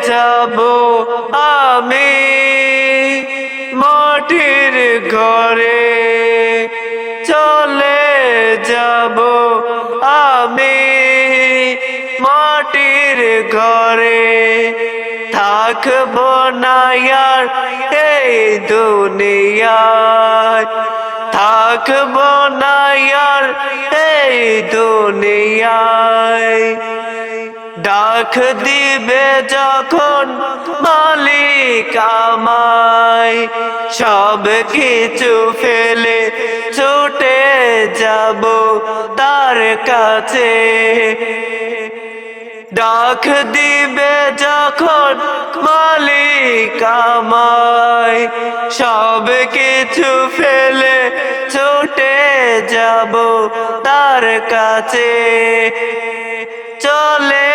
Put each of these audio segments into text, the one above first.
যাব আমি মাটির ঘরে, চলে যাব আমি মাটির ঘরে। থাকব না আর এই দুনিয়ায়, থাকব না আর এই দুনিয়ায়। ডাক দিবে যখন মালিক আমায়, সব কিছু ফেলে ছুটে যাব তার কাছে। ডাক দিবে যখন মালিক আমায়, সব কিছু ফেলে ছুটে যাব তার কাছে। চলে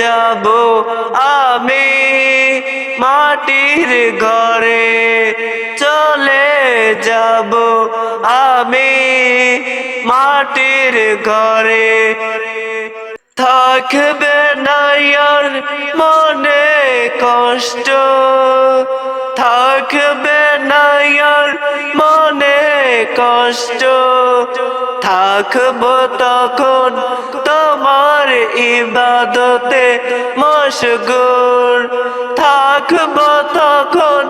যাব আমি মাটির ঘরে, চলে যাব আমি মাটির ঘরে। থাকবে না আর মনে কষ্ট, থাকবে না আর মনে কষ্ট। থাকব তখন তোমার ইবাদতে মশগুল, থাকব তখন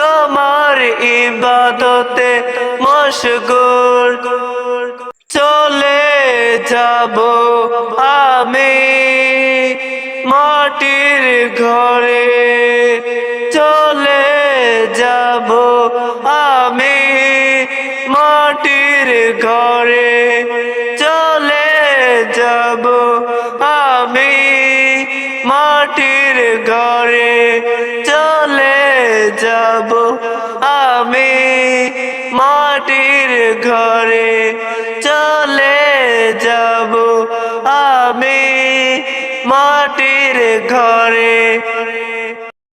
তোমার ইবাদতে মশগুল। চলে যাব আমি মাটির ঘরে, চলে যাব আমি মাটির ঘরে, চলে যাব আমি মাটির ঘরে, চলে যাব আমি মাটির ঘরে, চলে যাব আমি মাটির ঘরে।